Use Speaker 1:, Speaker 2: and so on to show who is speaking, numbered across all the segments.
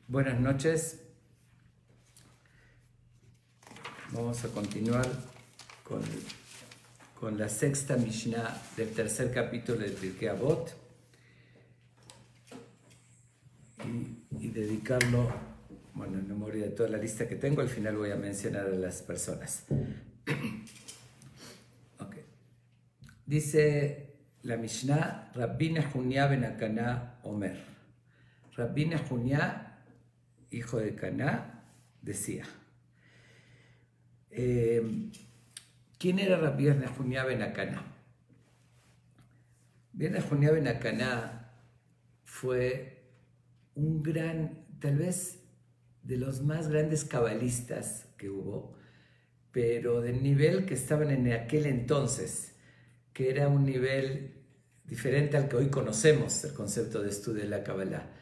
Speaker 1: Buenas noches. Vamos a continuar con la sexta Mishnah del tercer capítulo de Pirkei Avot y dedicarlo, bueno, en memoria de toda la lista que tengo. Al final voy a mencionar a las personas. Okay. Dice la Mishnah, Rabbi Nehunya ben Akaná Omer. Rabbi Nehunya, hijo de Caná, decía. ¿Quién era Rabbi Nehunya ben Akaná? Rabbi Nehunya ben Akaná fue un gran, tal vez de los más grandes cabalistas que hubo, pero del nivel que estaban en aquel entonces, que era un nivel diferente al que hoy conocemos, el concepto de estudio de la Kabbalah.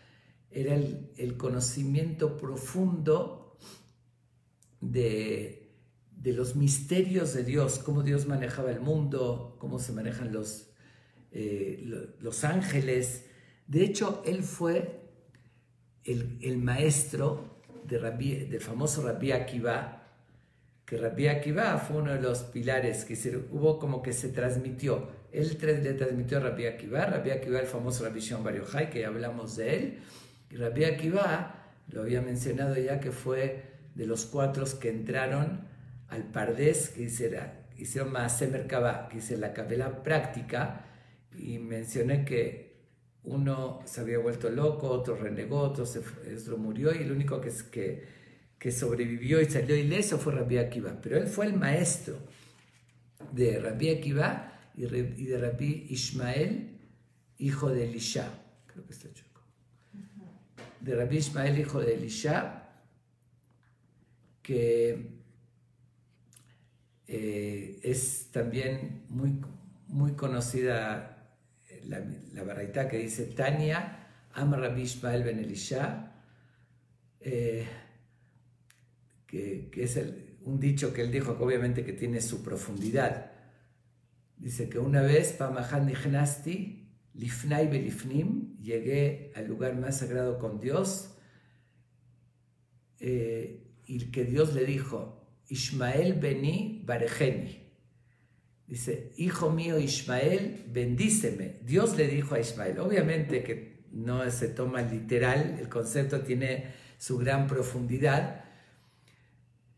Speaker 1: Era el conocimiento profundo de los misterios de Dios, cómo Dios manejaba el mundo, cómo se manejan los ángeles. De hecho, él fue el maestro del famoso Rabbi Akiva, que Rabbi Akiva fue uno de los pilares que hubo, como que se transmitió. Él le transmitió a Rabbi Akiva, el famoso Rabbi Shimon Bar Yochai, que ya hablamos de él. Y Rabbi Akiva, lo había mencionado ya, que fue de los 4 que entraron al Pardés, que hicieron Maaseh Merkabah, que hice la Kabbalah práctica, y mencioné que uno se había vuelto loco, otro renegó, otro murió, y el único que sobrevivió y salió ileso fue Rabbi Akiva. Pero él fue el maestro de Rabbi Akiva y de Rabbi Ishmael, hijo de Elisha. Creo que está chueco. De Rabbi Ishmael, hijo de Elisha, que es también muy conocida la baraita que dice Tania, Am Rabbi Ishmael ben Elisha, que es un dicho que él dijo, que obviamente que tiene su profundidad. Dice que una vez, Pamahan Nichnasti, Lifnai Belifnim, llegué al lugar más sagrado con Dios, y que Dios le dijo, Ishmael beni barejeni. Dice, hijo mío Ishmael, bendíceme. Dios le dijo a Ishmael. Obviamente que no se toma literal, el concepto tiene su gran profundidad.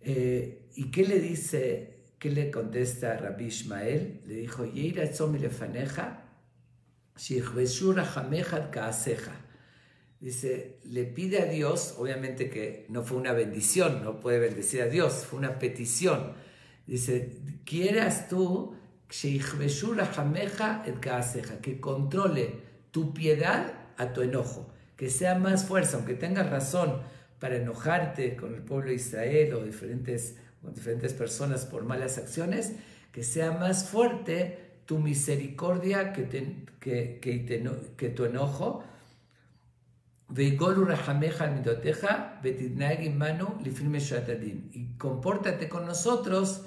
Speaker 1: ¿Y qué le dice? ¿Qué le contesta a Rabbi Ishmael? Le dijo, Yeira tzomi lefaneja, shichveshu rachameja kaaseja. Dice, le pide a Dios, obviamente que no fue una bendición, no puede bendecir a Dios, fue una petición. Dice, quieras tú shichveshu rachameja kaaseja, que controle tu piedad a tu enojo, que sea más fuerza, aunque tengas razón para enojarte con el pueblo de Israel o con diferentes personas por malas acciones, que sea más fuerte tu misericordia que tu enojo. Y compórtate con nosotros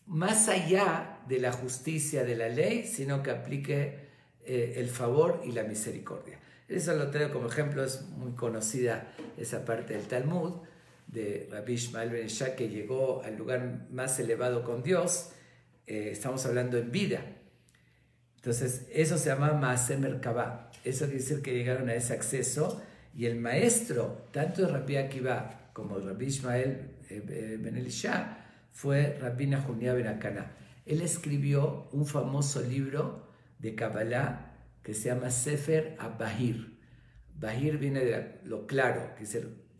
Speaker 1: más allá de la justicia de la ley, sino que aplique el favor y la misericordia. Eso lo traigo como ejemplo, es muy conocida esa parte del Talmud de Rabbi Ishmael ben Elisha, que llegó al lugar más elevado con Dios. Estamos hablando en vida. Entonces, eso se llama Maaseh Merkabah. Eso quiere decir que llegaron a ese acceso, y el maestro, tanto de Rabbi Akiva como de Rabbi Ishmael ben Elisha, fue Rabbi Nehunya ben Akaná. Él escribió un famoso libro de Kabbalah que se llama Sefer HaBahir. Bahir viene de lo claro,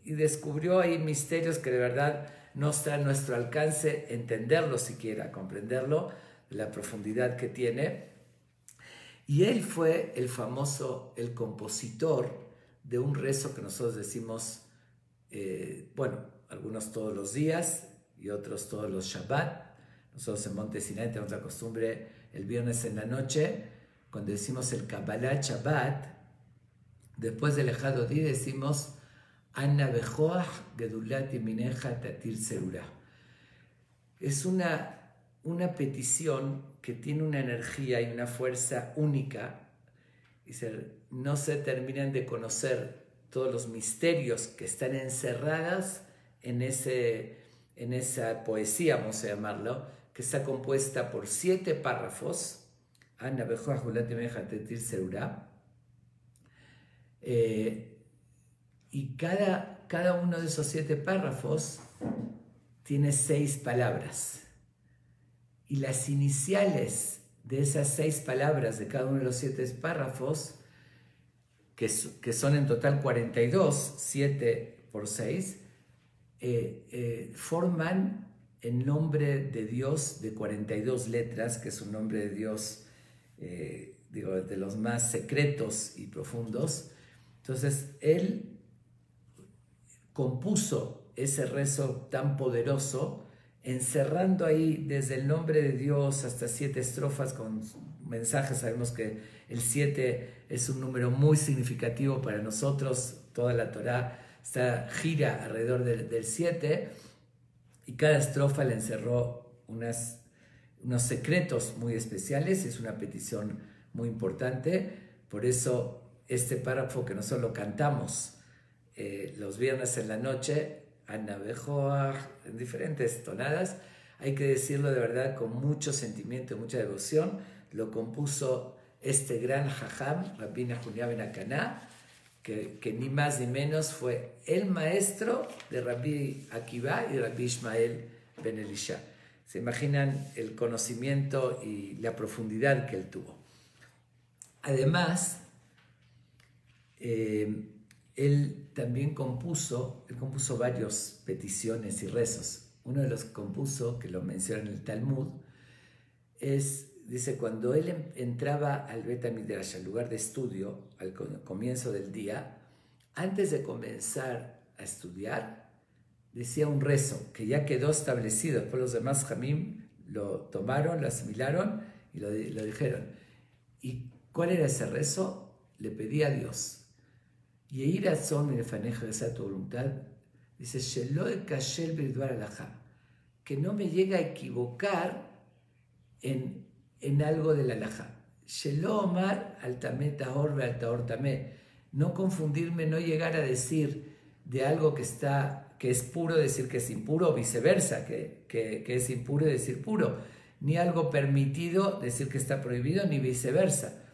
Speaker 1: y descubrió ahí misterios que de verdad no está a nuestro alcance entenderlo siquiera, comprenderlo, la profundidad que tiene. Y él fue el compositor de un rezo que nosotros decimos, algunos todos los días y otros todos los Shabbat. Nosotros en Monte Sinai tenemos la costumbre el viernes en la noche, cuando decimos el Kabbalah Shabbat, después del Echad Odi decimos Anna Bejoach Gedulat Yemineja Tatir Serura. Es una petición que tiene una energía y una fuerza única, y no se terminan de conocer todos los misterios que están encerrados en esa poesía, vamos a llamarlo, que está compuesta por 7 párrafos. Y cada uno de esos 7 párrafos tiene 6 palabras. Y las iniciales de esas 6 palabras de cada uno de los 7 párrafos, que son en total 42, 7 por 6, forman el nombre de Dios de 42 letras, que es un nombre de Dios, de los más secretos y profundos. Entonces, él compuso ese rezo tan poderoso, encerrando ahí desde el nombre de Dios hasta 7 estrofas con mensajes. Sabemos que el 7 es un número muy significativo para nosotros. Toda la Torá gira alrededor del 7, y cada estrofa le encerró unos secretos muy especiales. Es una petición muy importante. Por eso este párrafo que nosotros lo cantamos los viernes en la noche, Ana Bejoach, en diferentes tonadas, hay que decirlo de verdad con mucho sentimiento y mucha devoción. Lo compuso este gran jajam, Rabbi Nahunia ben Akaná, que ni más ni menos fue el maestro de Rabbi Akiva y Rabbi Ishmael ben Elisha. Se imaginan el conocimiento y la profundidad que él tuvo. Además, él también compuso varias peticiones y rezos. Uno de los que compuso, que lo menciona en el Talmud, dice, cuando él entraba al Bet HaMidrash, al lugar de estudio, al comienzo del día, antes de comenzar a estudiar, decía un rezo que ya quedó establecido. Después los demás Jamim lo tomaron, lo asimilaron y lo dijeron. ¿Y cuál era ese rezo? Le pedía a Dios: Yehi ratzon milefaneja, que sea tu voluntad, dice, Shelo ekashel b'dvar halajá, que no me llegue a equivocar en algo de la halajá. Shelo omar al tamé tahor ve'al tahor tamé, no confundirme, no llegar a decir de algo que es puro, decir que es impuro, o viceversa, que es impuro decir puro, ni algo permitido decir que está prohibido, ni viceversa.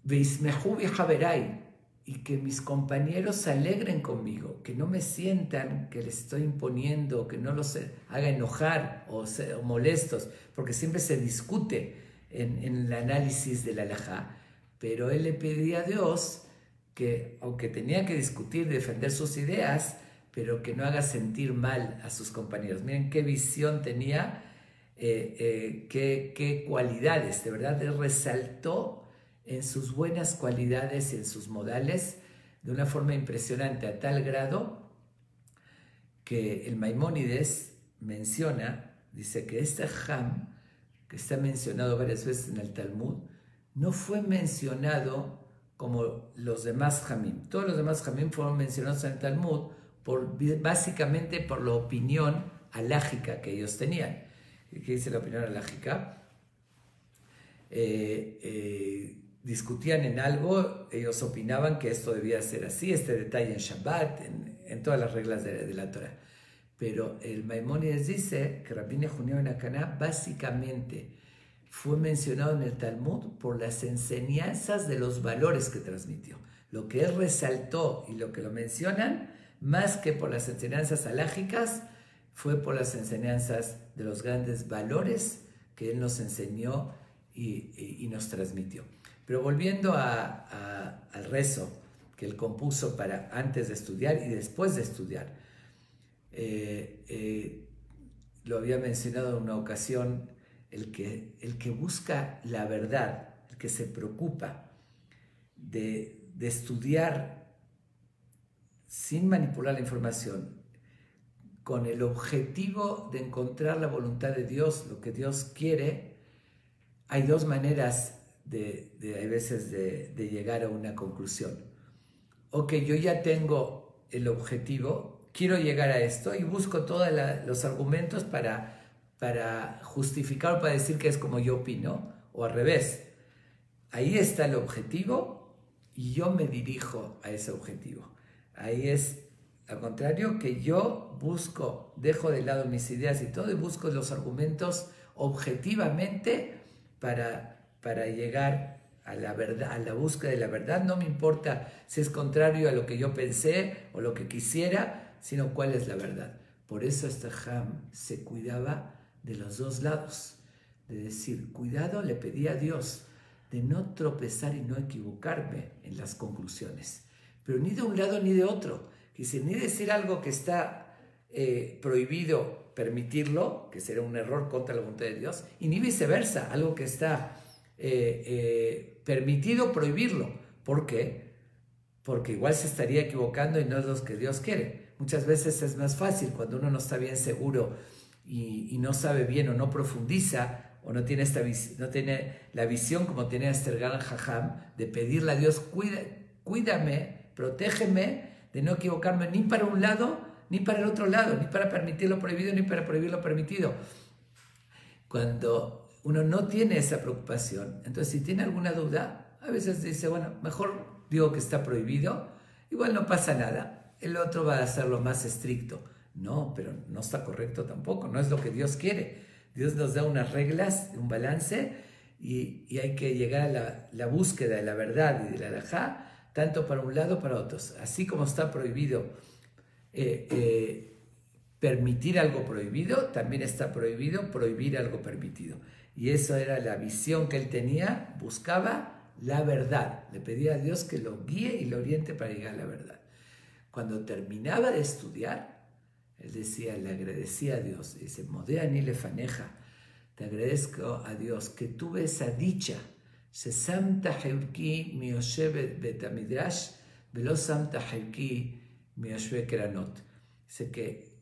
Speaker 1: Veismehu bihaverai, y que mis compañeros se alegren conmigo, que no me sientan que les estoy imponiendo, que no los haga enojar o molestos, porque siempre se discute en el análisis de la halajá. Pero él le pedía a Dios que, aunque tenía que discutir, defender sus ideas, pero que no haga sentir mal a sus compañeros. Miren qué visión tenía, qué cualidades, de verdad, él resaltó en sus buenas cualidades y en sus modales de una forma impresionante, a tal grado que el Maimónides menciona, dice que este Ham, que está mencionado varias veces en el Talmud, no fue mencionado como los demás Hamim. Todos los demás Hamim fueron mencionados en el Talmud básicamente por la opinión halágica que ellos tenían. ¿Qué dice la opinión halágica? Discutían en algo, ellos opinaban que esto debía ser así, este detalle en Shabbat, en todas las reglas de la Torah. Pero el Maimónides dice que Rabbi Nahunia ben Akaná básicamente fue mencionado en el Talmud por las enseñanzas de los valores que transmitió. Lo que él resaltó y lo que lo mencionan, más que por las enseñanzas halágicas, fue por las enseñanzas de los grandes valores que él nos enseñó y nos transmitió. Pero volviendo al rezo que él compuso para antes de estudiar y después de estudiar, lo había mencionado en una ocasión, el que busca la verdad, el que se preocupa de estudiar sin manipular la información, con el objetivo de encontrar la voluntad de Dios, lo que Dios quiere. Hay dos maneras hay veces de llegar a una conclusión. Ok, yo ya tengo el objetivo, quiero llegar a esto y busco todos los argumentos para justificar o para decir que es como yo opino, o al revés. Ahí está el objetivo y yo me dirijo a ese objetivo. Ahí es, al contrario, que yo busco, dejo de lado mis ideas y todo y busco los argumentos objetivamente para llegar a la verdad, a la búsqueda de la verdad. No me importa si es contrario a lo que yo pensé o lo que quisiera, sino cuál es la verdad. Por eso este Ham se cuidaba de los dos lados, de decir, cuidado, le pedí a Dios de no tropezar y no equivocarme en las conclusiones, pero ni de un lado ni de otro. Dice, ni decir algo que está prohibido permitirlo, que será un error contra la voluntad de Dios, y ni viceversa, algo que está permitido prohibirlo. ¿Por qué? Porque igual se estaría equivocando y no es lo que Dios quiere. Muchas veces es más fácil cuando uno no está bien seguro y no sabe bien o no profundiza o no tiene la visión como tenía este gran Jajam de pedirle a Dios, cuídame, protégeme de no equivocarme ni para un lado ni para el otro lado, ni para permitir lo prohibido ni para prohibir lo permitido. Cuando uno no tiene esa preocupación, entonces si tiene alguna duda, a veces dice, bueno, mejor digo que está prohibido, igual no pasa nada, el otro va a hacerlo más estricto. No, pero no está correcto tampoco, no es lo que Dios quiere. Dios nos da unas reglas, un balance, y hay que llegar a la búsqueda de la verdad y de la halajá, tanto para un lado para otros. Así como está prohibido permitir algo prohibido, también está prohibido prohibir algo permitido. Y eso era la visión que él tenía, buscaba la verdad. Le pedía a Dios que lo guíe y lo oriente para llegar a la verdad. Cuando terminaba de estudiar, él decía, le agradecía a Dios, dice, Modeani lefaneja, te agradezco a Dios que tuve esa dicha, se samta heurki mi yoshe betamidrash, velo samta heurki mi yoshe keranot. Dice que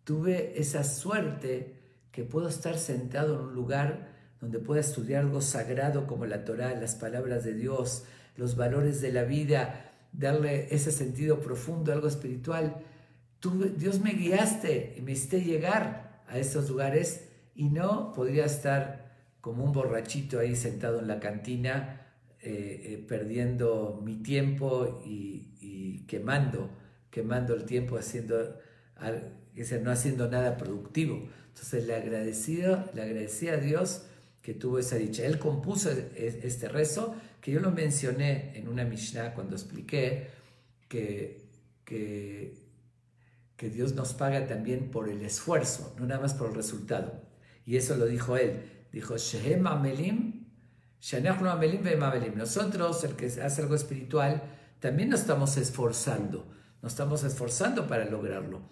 Speaker 1: tuve esa suerte que puedo estar sentado en un lugar donde pueda estudiar algo sagrado como la Torá, las palabras de Dios, los valores de la vida, darle ese sentido profundo, algo espiritual. Dios me guiaste y me hiciste llegar a esos lugares y no podría estar como un borrachito ahí sentado en la cantina perdiendo mi tiempo y quemando el tiempo no haciendo nada productivo. Entonces le agradecía a Dios que tuvo esa dicha. Él compuso este rezo que yo lo mencioné en una Mishnah cuando expliqué que Dios nos paga también por el esfuerzo, no nada más por el resultado. Y eso lo dijo él. Dijo, Shehem amelim, shanachnu amelim vehem amelim. Nosotros, el que hace algo espiritual, también nos estamos esforzando para lograrlo.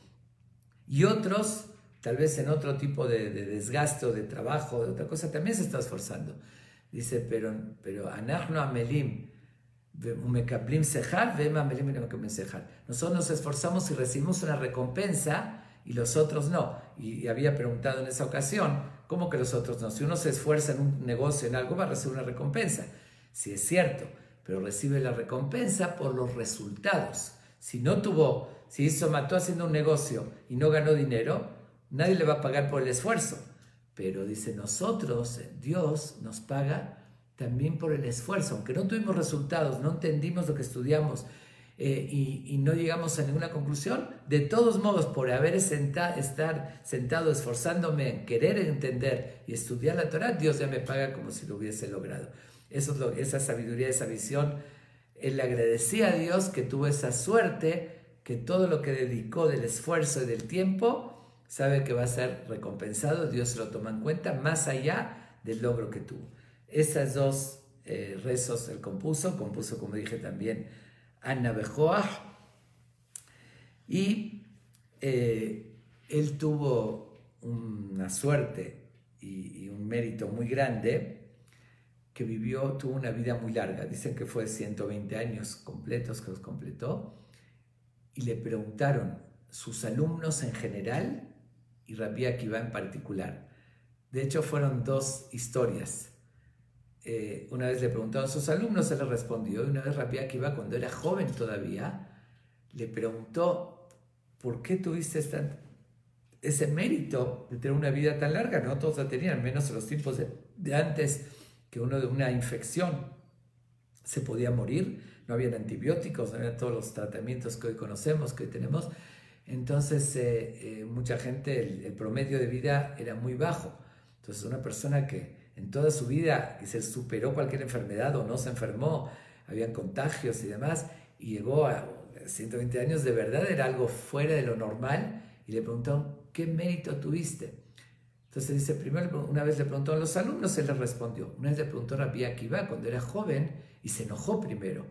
Speaker 1: Y otros, tal vez en otro tipo de desgaste o de trabajo, de otra cosa, también se está esforzando. Dice, pero anachnu amelim, nosotros nos esforzamos y recibimos una recompensa y los otros no. Y había preguntado en esa ocasión, ¿cómo que los otros no? Si uno se esfuerza en un negocio, en algo, va a recibir una recompensa. Sí, es cierto, pero recibe la recompensa por los resultados. Si mató haciendo un negocio y no ganó dinero, nadie le va a pagar por el esfuerzo. Pero dice, nosotros, Dios nos paga también por el esfuerzo, aunque no tuvimos resultados, no entendimos lo que estudiamos y no llegamos a ninguna conclusión, de todos modos, por estar sentado esforzándome en querer entender y estudiar la Torah, Dios ya me paga como si lo hubiese logrado. Esa sabiduría, esa visión, él le agradecía a Dios que tuvo esa suerte, que todo lo que dedicó del esfuerzo y del tiempo, sabe que va a ser recompensado, Dios lo toma en cuenta, más allá del logro que tuvo. Estas dos rezos él compuso, como dije también, Anna Bejoach, y él tuvo una suerte y un mérito muy grande, que tuvo una vida muy larga, dicen que fue 120 años completos que los completó, y le preguntaron sus alumnos en general y Rabbi Akiva en particular. De hecho, fueron dos historias. Una vez le preguntaron a sus alumnos, él le respondió, y una vez Rabbi Akiva, cuando era joven todavía, le preguntó, ¿por qué tuviste ese mérito de tener una vida tan larga? No todos la tenían, menos en los tiempos de antes, que uno de una infección se podía morir. no habían antibióticos, no había todos los tratamientos que hoy conocemos, que hoy tenemos. Entonces, mucha gente, el promedio de vida era muy bajo. Entonces, una persona que en toda su vida se superó cualquier enfermedad o no se enfermó, habían contagios y demás, y llegó a 120 años, de verdad era algo fuera de lo normal, y le preguntaron, ¿qué mérito tuviste? Entonces dice, primero una vez le preguntó a los alumnos, él les respondió. Una vez le preguntó a Rabbi Akiva cuando era joven y se enojó primero.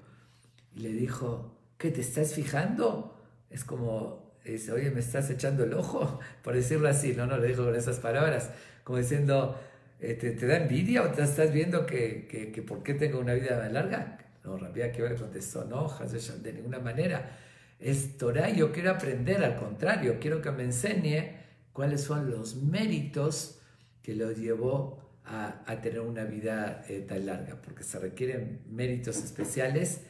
Speaker 1: Y le dijo, ¿qué te estás fijando? Es como, dice, oye, ¿me estás echando el ojo? Por decirlo así, no le dijo con esas palabras, como diciendo, ¿te da envidia o te estás viendo que por qué tengo una vida larga? No, Rabbi Akiva le contestó, no, de ninguna manera. Es Torah, yo quiero aprender, al contrario, quiero que me enseñe cuáles son los méritos que lo llevó a tener una vida tan larga, porque se requieren méritos especiales.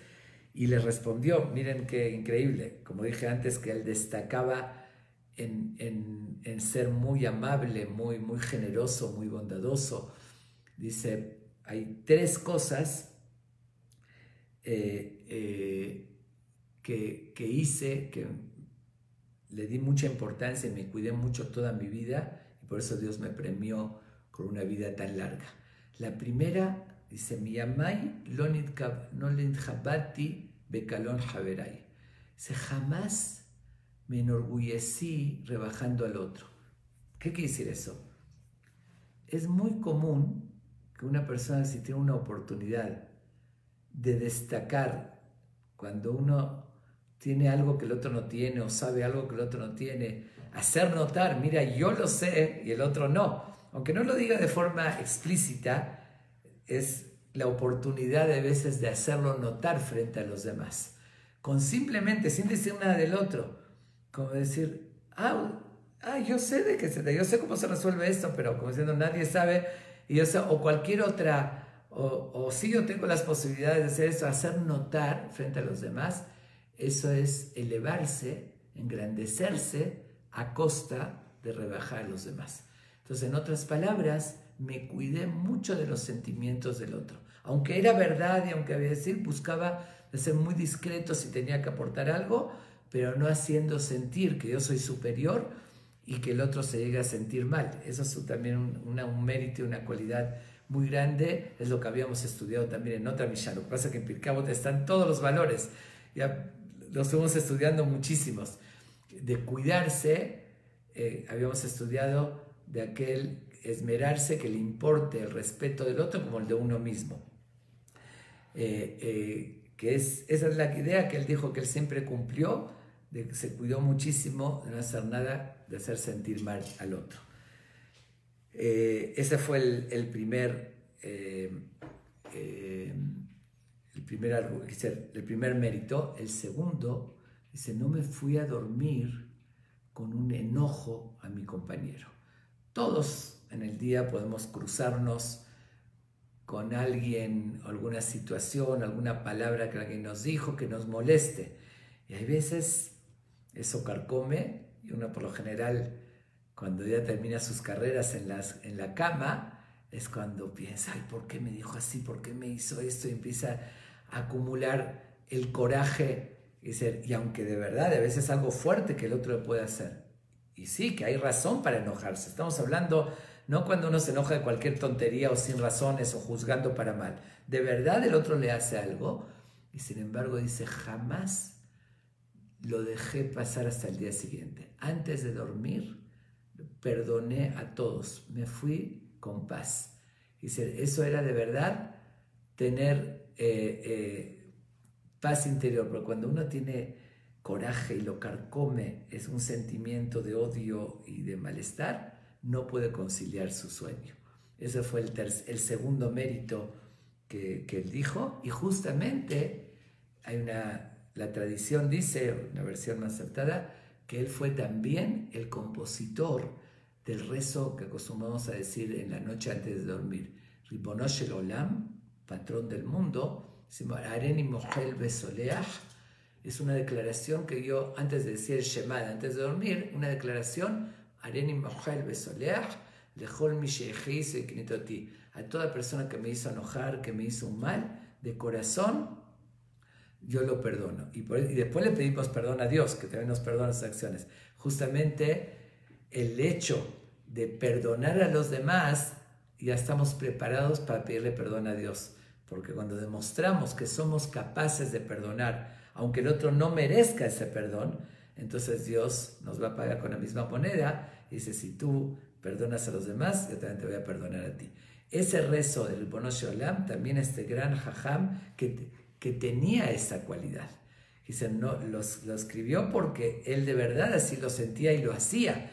Speaker 1: Y le respondió, miren qué increíble, como dije antes, que él destacaba en ser muy amable, muy generoso, muy bondadoso. Dice, hay 3 cosas que hice, que le di mucha importancia y me cuidé mucho toda mi vida, y por eso Dios me premió con una vida tan larga. La primera, dice, mi yamai no nitjabati bekalon haverai. Dice, jamás me enorgullecí rebajando al otro. ¿Qué quiere decir eso? Es muy común que una persona, si tiene una oportunidad de destacar, cuando uno tiene algo que el otro no tiene o sabe algo que el otro no tiene, hacer notar, mira, yo lo sé y el otro no. Aunque no lo diga de forma explícita, es la oportunidad de veces de hacerlo notar frente a los demás. Con simplemente, sin decir nada del otro, como decir, yo sé de qué se trata, yo sé cómo se resuelve esto, pero como diciendo, nadie sabe, y yo sé, o cualquier otra, o si yo tengo las posibilidades de hacer eso, hacer notar frente a los demás. Eso es elevarse, engrandecerse a costa de rebajar a los demás. Entonces, en otras palabras, me cuidé mucho de los sentimientos del otro. Aunque era verdad y aunque había que decir, buscaba de ser muy discreto si tenía que aportar algo, pero no haciendo sentir que yo soy superior y que el otro se llegue a sentir mal. Eso es también un mérito y una cualidad muy grande. Es lo que habíamos estudiado también en otra Mishnah. Lo que pasa es que en Pirkei Avot están todos los valores. Ya los fuimos estudiando muchísimos. De cuidarse, habíamos estudiado de aquel esmerarse que le importe el respeto del otro como el de uno mismo. Esa es la idea que él dijo que él siempre cumplió, de que se cuidó muchísimo de no hacer nada, de hacer sentir mal al otro. Ese fue el primer mérito. El segundo, dice, no me fui a dormir con un enojo a mi compañero. Todos en el día podemos cruzarnos con alguien, alguna situación, alguna palabra que alguien nos dijo que nos moleste. Y hay veces eso carcome, y uno por lo general, cuando ya termina sus carreras en la cama, es cuando piensa, ¿por qué me dijo así? ¿Por qué me hizo esto? Y empieza a acumular el coraje. Y aunque de verdad a veces es algo fuerte que el otro le puede hacer. Y sí, que hay razón para enojarse. Estamos hablando no cuando uno se enoja de cualquier tontería o sin razones o juzgando para mal. De verdad el otro le hace algo. Y sin embargo dice, jamás lo dejé pasar hasta el día siguiente. Antes de dormir, perdoné a todos. Me fui con paz. Dice, eso era de verdad tener paz interior. Pero cuando uno tiene coraje y lo carcome, es un sentimiento de odio y de malestar, no puede conciliar su sueño. Ese fue el segundo mérito que él dijo. Y justamente la tradición dice, una versión más acertada, que él fue también el compositor del rezo que acostumbramos a decir en la noche antes de dormir. Ribono shel olam, patrón del mundo, Areni Mohel Besoleach. Es una declaración que yo, antes de decir el Shema, antes de dormir, una declaración, Areni Mohel Besoleach, Lechol mi she'echiz ve'knitoti. A toda persona que me hizo enojar, que me hizo un mal, de corazón, yo lo perdono. Y después le pedimos perdón a Dios, que también nos perdona sus acciones. Justamente el hecho de perdonar a los demás, ya estamos preparados para pedirle perdón a Dios. Porque cuando demostramos que somos capaces de perdonar, aunque el otro no merezca ese perdón, entonces Dios nos va a pagar con la misma moneda y dice, si tú perdonas a los demás, yo también te voy a perdonar a ti. Ese rezo del Ribono Shel Olam, también este gran jajam que tenía esa cualidad. Dice, no, lo escribió porque él de verdad así lo sentía y lo hacía.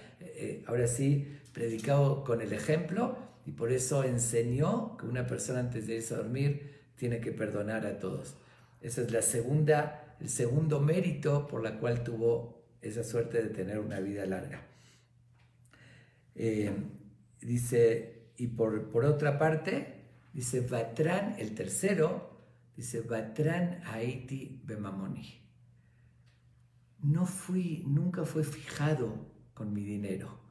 Speaker 1: Ahora sí, predicado con el ejemplo, y por eso enseñó que una persona antes de irse a dormir tiene que perdonar a todos. Ese es el segundo mérito por la cual tuvo esa suerte de tener una vida larga. Dice, y por otra parte, dice, Vatran, el tercero, dice, Vatran Haiti Bemamoni. Nunca fue fijado con mi dinero.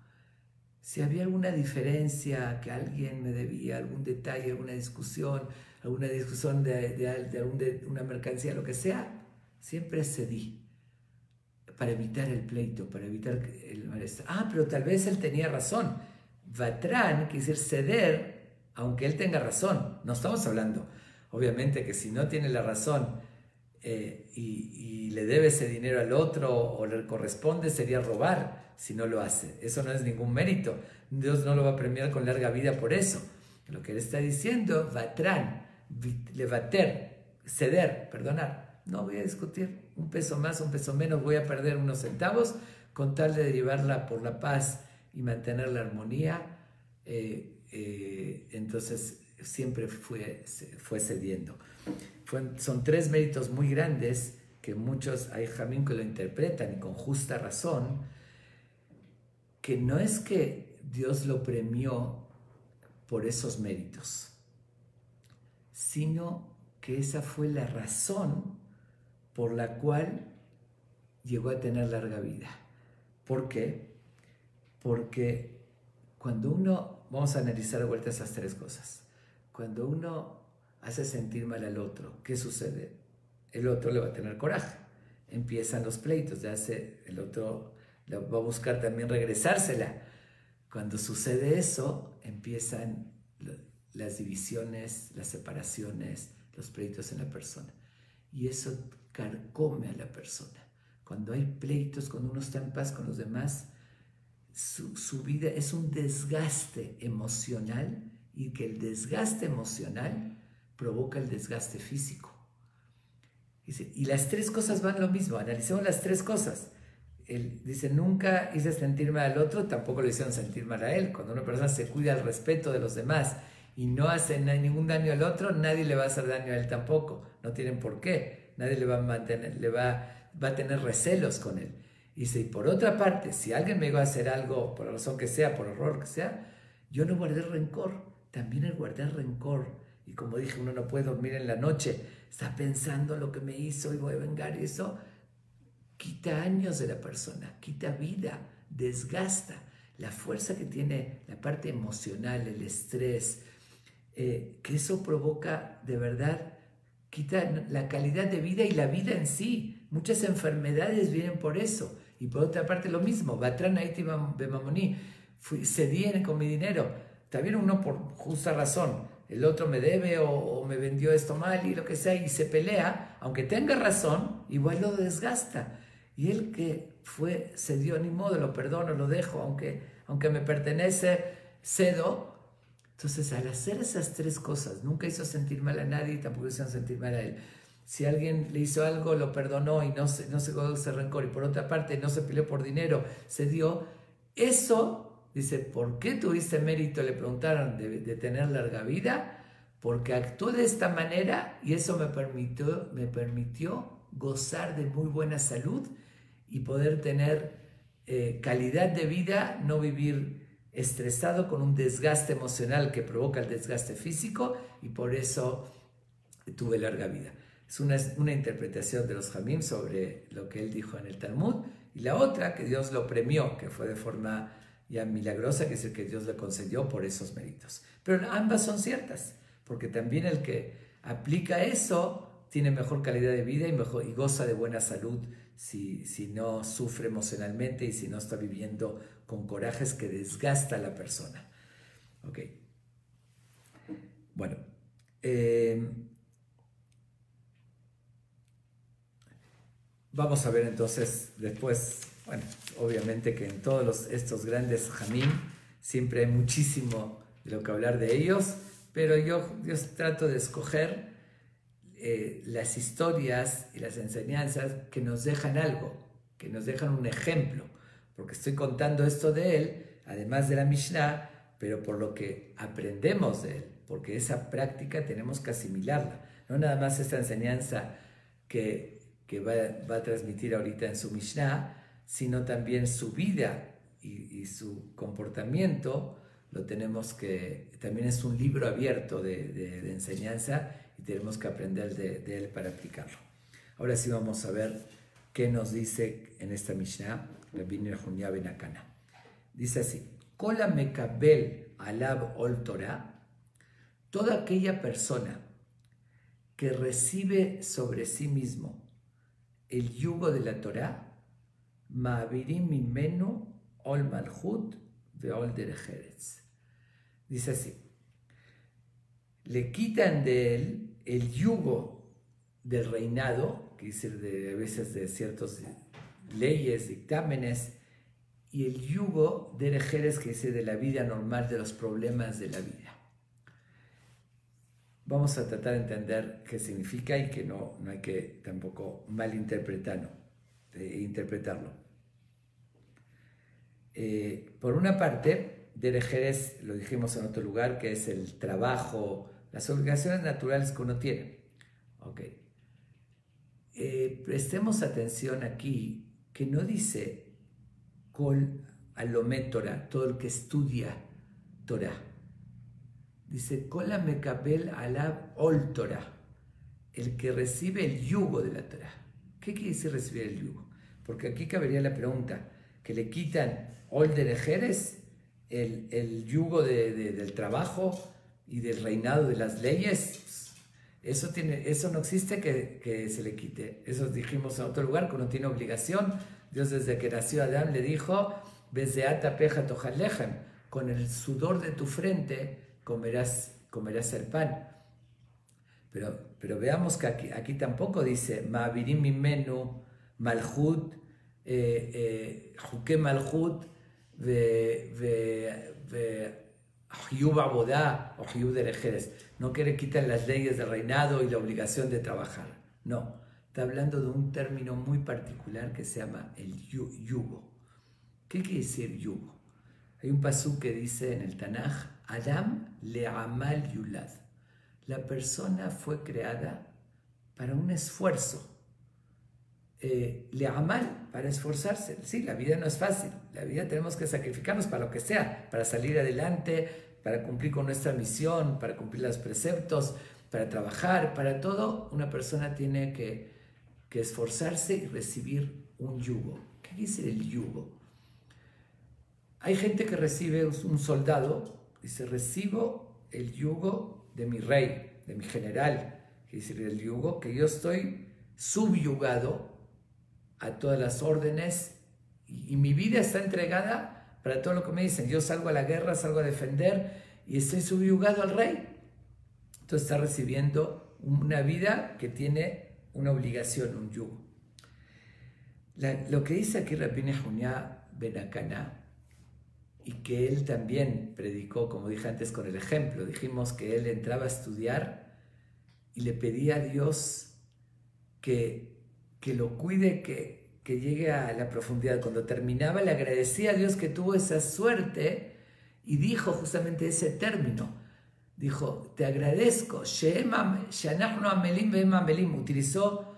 Speaker 1: Si había alguna diferencia, que alguien me debía algún detalle, alguna discusión de una mercancía, lo que sea, siempre cedí para evitar el pleito, para evitar el malestar. Pero tal vez él tenía razón. Vatran quiere decir ceder, aunque él tenga razón. No estamos hablando, obviamente, que si no tiene la razón y le debe ese dinero al otro o le corresponde, sería robar si no lo hace. Eso no es ningún mérito. Dios no lo va a premiar con larga vida por eso. Lo que él está diciendo, Vatran, levater, ceder, perdonar. No voy a discutir un peso más, un peso menos, voy a perder unos centavos con tal de derivarla por la paz y mantener la armonía. Entonces siempre fue cediendo. Son tres méritos muy grandes que muchos hay jamín que lo interpretan y con justa razón, que no es que Dios lo premió por esos méritos, sino que esa fue la razón por la cual llegó a tener larga vida. ¿Por qué? Porque cuando vamos a analizar de vuelta esas tres cosas. Cuando uno hace sentir mal al otro, ¿qué sucede? El otro le va a tener coraje. Empiezan los pleitos, el otro le va a buscar también regresársela. Cuando sucede eso, empiezan las divisiones, las separaciones, los pleitos en la persona. Y eso carcome a la persona. Cuando hay pleitos, cuando uno está en paz con los demás, su vida es un desgaste emocional, y que el desgaste emocional provoca el desgaste físico. Y las tres cosas van lo mismo. Analicemos las tres cosas. Él dice, nunca hice sentir mal al otro, tampoco lo hicieron sentir mal a él. Cuando una persona se cuida el respeto de los demás y no hace ningún daño al otro, nadie le va a hacer daño a él tampoco. No tienen por qué. Nadie le va a tener recelos con él. Y dice, y por otra parte, si alguien me iba a hacer algo, por la razón que sea, por error que sea, yo no guardé rencor. También el guardar rencor, y como dije, uno no puede dormir en la noche, está pensando lo que me hizo y voy a vengar, y eso quita años de la persona, quita vida, desgasta la fuerza que tiene la parte emocional, el estrés, que eso provoca de verdad, quita la calidad de vida y la vida en sí. Muchas enfermedades vienen por eso. Y por otra parte lo mismo, Vatran Haiti Bemamoni, cedí con mi dinero. También uno por justa razón, el otro me debe o me vendió esto mal y lo que sea, y se pelea, aunque tenga razón, igual lo desgasta. Y él que cedió, ni modo, lo perdono, lo dejo, aunque me pertenece, cedo. Entonces, al hacer esas tres cosas, nunca hizo sentir mal a nadie y tampoco hizo sentir mal a él. Si alguien le hizo algo, lo perdonó y no se guardó ese rencor, y por otra parte no se peleó por dinero, cedió. Eso... Dice, ¿por qué tuviste mérito? Le preguntaron de tener larga vida. Porque actué de esta manera y eso me permitió gozar de muy buena salud y poder tener calidad de vida, no vivir estresado con un desgaste emocional que provoca el desgaste físico, y por eso tuve larga vida. Es una interpretación de los Jamim sobre lo que él dijo en el Talmud. Y la otra, que Dios lo premió, que fue de forma ya milagrosa, que es el que Dios le concedió por esos méritos. Pero ambas son ciertas, porque también el que aplica eso tiene mejor calidad de vida y goza de buena salud si no sufre emocionalmente y si no está viviendo con corajes que desgasta a la persona. Ok. Bueno. Vamos a ver entonces después, bueno, obviamente que en todos estos grandes jamín siempre hay muchísimo de lo que hablar de ellos, pero yo trato de escoger las historias y las enseñanzas que nos dejan algo, que nos dejan un ejemplo, porque estoy contando esto de él, además de la Mishnah, pero por lo que aprendemos de él, porque esa práctica tenemos que asimilarla, no nada más esta enseñanza que va a transmitir ahorita en su Mishnah, sino también su vida y su comportamiento. Lo tenemos que, también es un libro abierto de enseñanza y tenemos que aprender de él para aplicarlo. Ahora sí vamos a ver qué nos dice en esta Mishnah Rabbi Yehunya ben Akana. Dice así: Kola mekabel alab ol Torah, toda aquella persona que recibe sobre sí mismo el yugo de la Torah, ma'avirim mimenu ol malchut ve'ol derech eretz. Dice así: le quitan de él el yugo del reinado, que dice a veces de ciertas leyes, dictámenes, y el yugo derech eretz, que dice de la vida normal, de los problemas de la vida. Vamos a tratar de entender qué significa y que no hay que tampoco malinterpretarlo. Por una parte, derech eretz, lo dijimos en otro lugar, que es el trabajo, las obligaciones naturales que uno tiene. Okay. Prestemos atención aquí, que no dice Kol Alomet Torah, todo el que estudia Torah. Dice, Kola mekabel alab ol Torah, el que recibe el yugo de la Torah. ¿Qué quiere decir recibir el yugo? Porque aquí cabería la pregunta, que le quitan ol derech eretz, el yugo del trabajo y del reinado de las leyes. Eso no existe que se le quite. Eso dijimos en otro lugar, que uno tiene obligación. Dios desde que nació Adán le dijo, Bezeata peja tojal lechem, con el sudor de tu frente comerás el pan. Pero veamos que aquí tampoco dice Ma'avirim mimenu malchut, juke malchut Hiyub abodá o Hiyub derech eretz. No quiere quitar las leyes del reinado y la obligación de trabajar. No, está hablando de un término muy particular que se llama el yugo. ¿Qué quiere decir yugo? Hay un pasuk que dice en el Tanaj, Adam le'amal yulad. La persona fue creada para un esfuerzo. Le'amal, para esforzarse. Sí, la vida no es fácil. La vida tenemos que sacrificarnos para lo que sea, para salir adelante, para cumplir con nuestra misión, para cumplir los preceptos, para trabajar, para todo. Una persona tiene que esforzarse y recibir un yugo. ¿Qué quiere decir el yugo? Hay gente que recibe, un soldado, dice, recibo el yugo de mi rey, de mi general, que dice el yugo, que yo estoy subyugado a todas las órdenes y mi vida está entregada para todo lo que me dicen. Yo salgo a la guerra, salgo a defender y estoy subyugado al rey. Entonces está recibiendo una vida que tiene una obligación, un yugo. Lo que dice aquí Rabbi Yehunya ben Akana, y que él también predicó, como dije antes con el ejemplo, dijimos que él entraba a estudiar y le pedía a Dios que lo cuide, que llegue a la profundidad. Cuando terminaba le agradecía a Dios que tuvo esa suerte y dijo justamente ese término. Dijo, te agradezco, utilizó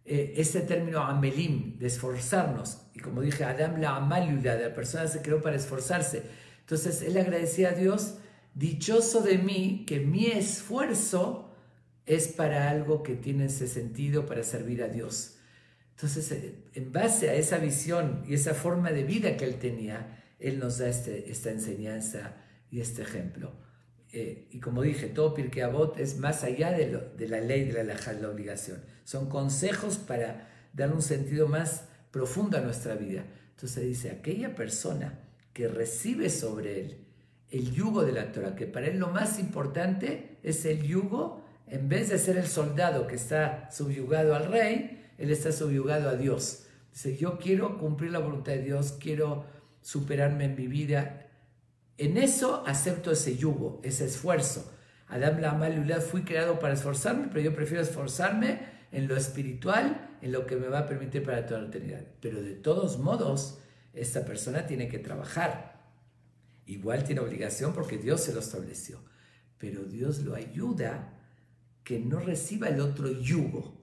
Speaker 1: ese término amelim, de esforzarnos. Y como dije, Adam la amalula, la persona se creó para esforzarse. Entonces él agradecía a Dios, dichoso de mí, que mi esfuerzo es para algo que tiene ese sentido, para servir a Dios. Entonces, en base a esa visión y esa forma de vida que él tenía, él nos da esta enseñanza y este ejemplo. y como dije, todo Pirkei Avot es más allá de la ley de la halajá, de la obligación. Son consejos para dar un sentido más profundo a nuestra vida. Entonces dice, aquella persona que recibe sobre él el yugo de la Torah, que para él lo más importante es el yugo, en vez de ser el soldado que está subyugado al rey, él está subyugado a Dios. Dice, yo quiero cumplir la voluntad de Dios, quiero superarme en mi vida. En eso acepto ese yugo, ese esfuerzo. Adam La'amal Lulad, fui creado para esforzarme, pero yo prefiero esforzarme en lo espiritual, en lo que me va a permitir para toda la eternidad. Pero de todos modos, esta persona tiene que trabajar. Igual tiene obligación porque Dios se lo estableció. Pero Dios lo ayuda que no reciba el otro yugo.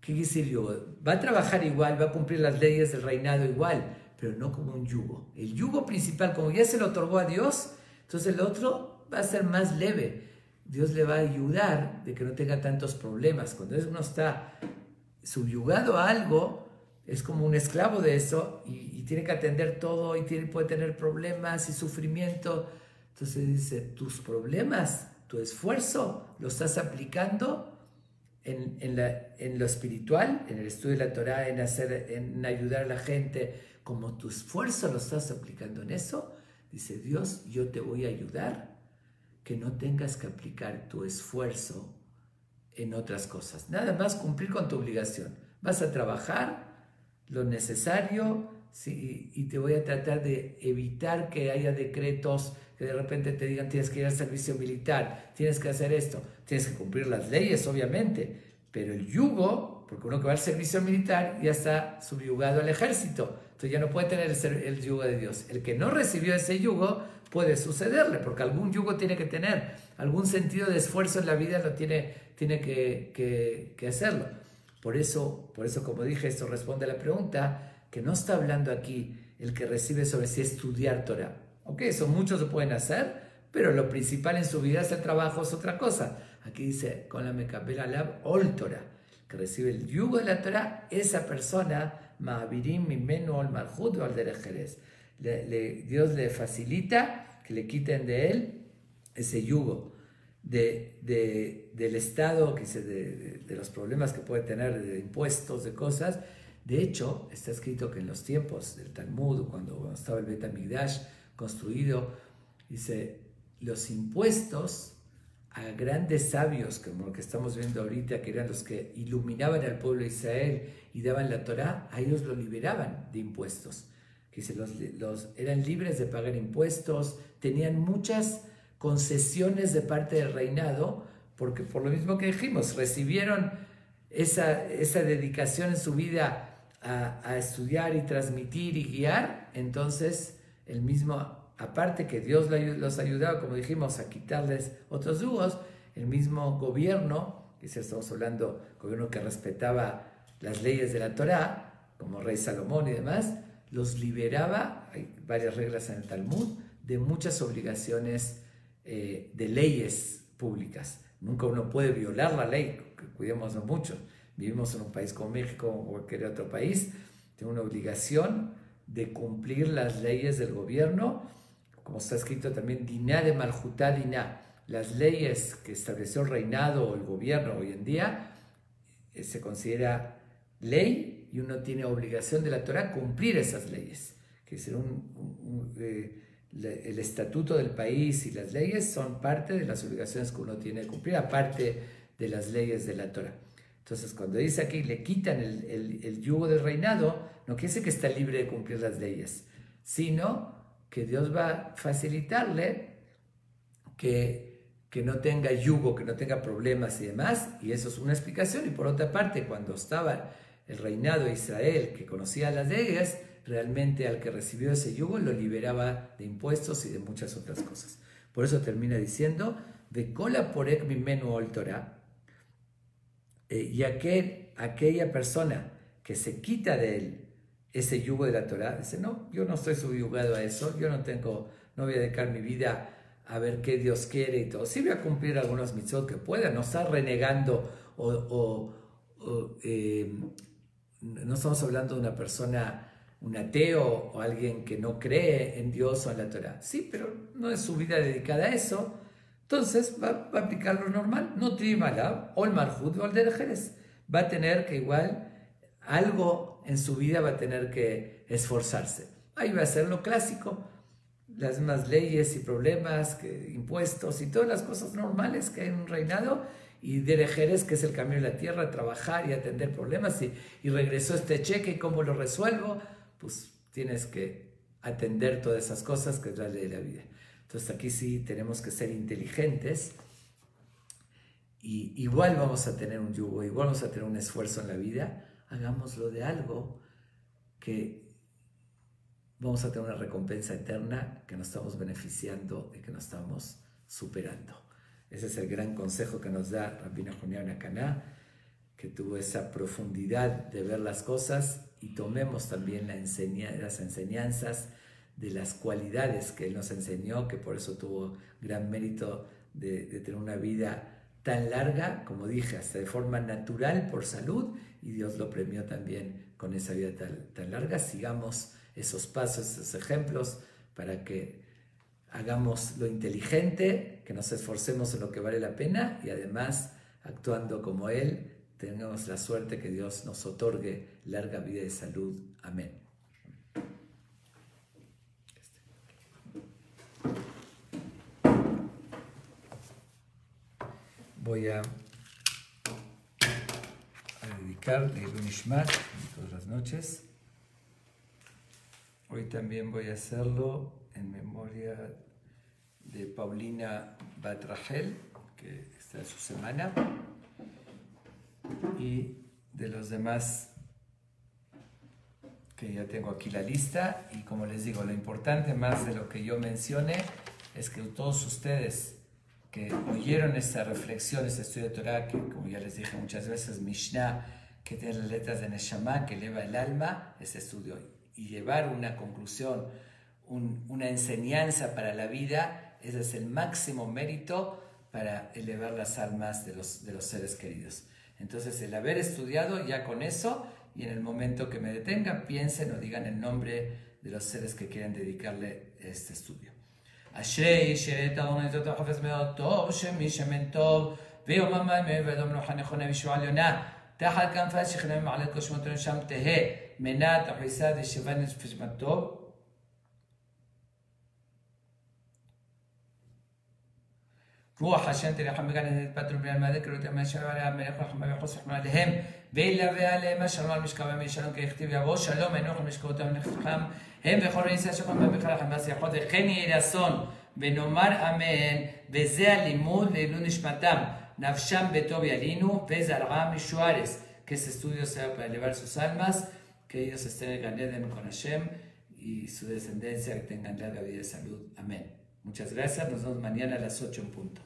Speaker 1: ¿Qué quiere decir yugo? Va a trabajar igual, va a cumplir las leyes del reinado igual, pero no como un yugo. El yugo principal, como ya se lo otorgó a Dios, entonces el otro va a ser más leve. Dios le va a ayudar de que no tenga tantos problemas. Cuando uno está subyugado a algo, es como un esclavo de eso y tiene que atender todo y puede tener problemas y sufrimiento. Entonces dice, tus problemas, tu esfuerzo, lo estás aplicando en lo espiritual, en el estudio de la Torah, en ayudar a la gente. Como tu esfuerzo lo estás aplicando en eso, dice Dios, yo te voy a ayudar que no tengas que aplicar tu esfuerzo en otras cosas. Nada más cumplir con tu obligación. Vas a trabajar lo necesario, ¿sí? Y te voy a tratar de evitar que haya decretos que de repente te digan tienes que ir al servicio militar, tienes que hacer esto, tienes que cumplir las leyes, obviamente, pero el yugo, porque uno que va al servicio militar ya está subyugado al ejército, entonces ya no puede tener el yugo de Dios. El que no recibió ese yugo puede sucederle, porque algún yugo tiene que tener, algún sentido de esfuerzo en la vida lo tiene que hacerlo. Por eso, como dije, esto responde a la pregunta, que no está hablando aquí el que recibe sobre sí estudiar Torah. Ok, eso muchos lo pueden hacer, pero lo principal en su vida es el trabajo, es otra cosa. Aquí dice, con la Mekabel Alab Ol Torah, que recibe el yugo de la Torah, esa persona, Ma'avirim Mimenu Ol Malchut Ol Derech Erez. Dios le facilita que le quiten de él ese yugo del Estado, que de los problemas que puede tener, de impuestos, de cosas. De hecho, está escrito que en los tiempos del Talmud, cuando estaba el Bet HaMikdash construido, dice, los impuestos a grandes sabios, como lo que estamos viendo ahorita, que eran los que iluminaban al pueblo de Israel y daban la Torá, a ellos lo liberaban de impuestos. Que eran libres de pagar impuestos, tenían muchas concesiones de parte del reinado, porque por lo mismo que dijimos, recibieron esa dedicación en su vida a estudiar y transmitir y guiar. Entonces el mismo, aparte que Dios los ayudaba, como dijimos, a quitarles otros yugos, el mismo gobierno, que si estamos hablando, gobierno que respetaba las leyes de la Torá, como rey Salomón y demás, los liberaba, hay varias reglas en el Talmud, de muchas obligaciones de leyes públicas. Nunca uno puede violar la ley, cuidémonos mucho. Vivimos en un país como México o cualquier otro país, tiene una obligación de cumplir las leyes del gobierno, como está escrito también, Diná de Malhutá Diná, las leyes que estableció el reinado o el gobierno hoy en día, se considera ley y uno tiene obligación de la Torá cumplir esas leyes, que es el estatuto del país y las leyes son parte de las obligaciones que uno tiene que cumplir, aparte de las leyes de la Torá. Entonces, cuando dice aquí, le quitan el yugo del reinado, no quiere decir que está libre de cumplir las leyes, sino que Dios va a facilitarle que no tenga yugo, que no tenga problemas y demás, y eso es una explicación. Y por otra parte, cuando estaba el reinado de Israel, que conocía las leyes, realmente al que recibió ese yugo lo liberaba de impuestos y de muchas otras cosas. Por eso termina diciendo, Vekola porek mimenu ol Torah, y aquella persona que se quita de él ese yugo de la Torah, dice, no, yo no estoy subyugado a eso, yo no voy a dedicar mi vida a ver qué Dios quiere y todo. Sí voy a cumplir algunos mitzvot que pueda, no está renegando no estamos hablando de una persona, un ateo o alguien que no cree en Dios o en la Torah. Sí, pero no es su vida dedicada a eso. Entonces va a aplicar lo normal, no trimalab, o el marjud o el derejeres. Va a tener que igual algo en su vida va a tener que esforzarse. Ahí va a ser lo clásico, las mismas leyes y problemas, impuestos y todas las cosas normales que hay en un reinado, y derejeres, que es el camino de la tierra, trabajar y atender problemas, y regresó este cheque y cómo lo resuelvo, pues tienes que atender todas esas cosas, que es la ley de la vida. Entonces aquí sí tenemos que ser inteligentes, y igual vamos a tener un yugo, igual vamos a tener un esfuerzo en la vida, hagámoslo de algo que vamos a tener una recompensa eterna, que nos estamos beneficiando y que nos estamos superando. Ese es el gran consejo que nos da Rabbi Nahum Akaná, que tuvo esa profundidad de ver las cosas, y tomemos también las enseñanzas de las cualidades que él nos enseñó, que por eso tuvo gran mérito de tener una vida tan larga, como dije, hasta de forma natural por salud, y Dios lo premió también con esa vida tan larga. Sigamos esos pasos, esos ejemplos, para que hagamos lo inteligente, que nos esforcemos en lo que vale la pena, y además, actuando como Él, tengamos la suerte que Dios nos otorgue larga vida y salud. Amén. Voy a dedicar Leilun Ishmat todas las noches. Hoy también voy a hacerlo en memoria de Paulina Bat Rachel, que está en su semana, y de los demás que ya tengo aquí la lista. Y como les digo, lo importante más de lo que yo mencione es que todos ustedes que oyeron esta reflexión, este estudio de Torah, que como ya les dije muchas veces, Mishnah, que tiene las letras de Neshama, que eleva el alma, este estudio, y llevar una conclusión, una enseñanza para la vida, ese es el máximo mérito para elevar las almas de los seres queridos. Entonces, el haber estudiado, ya con eso, y en el momento que me detenga, piensen o digan el nombre de los seres que quieren dedicarle este estudio. אשרי שירת אדוני זאת החפץ מאוד טוב, שמי שמן טוב, ויומם מים ואדום נוחה נכונה וישועה עליונה, תחת כנפה שכנה ממעלת כל שמותינו שם תהא, מנת החסד ישיבה נפש טוב. רוח השם תלחם בגן עדן פטרו בני המדק, ראו תאמן שלום עליהם, מלך רחמה וחוס רחמה עליהם, וילווה עליהם השלום על משכבם וישלום ככתיב יבוא, שלום אנוך למשכבותם ונכתכם, הם וכל רניסה שוכם במחל לכם בהצליחות, וכן יהי רצון, ונאמר אמן, וזה הלימוד לעילוי נשמתם, נפשם בטוב ילינו, וזרעם משוערס, que este estudio sea para elevar sus almas, que ellos estén en Gan Eden con Hashem, y su descendencia que tengan larga vida y salud. Amén. Muchas gracias, nos vemos mañana a las 8 en punto.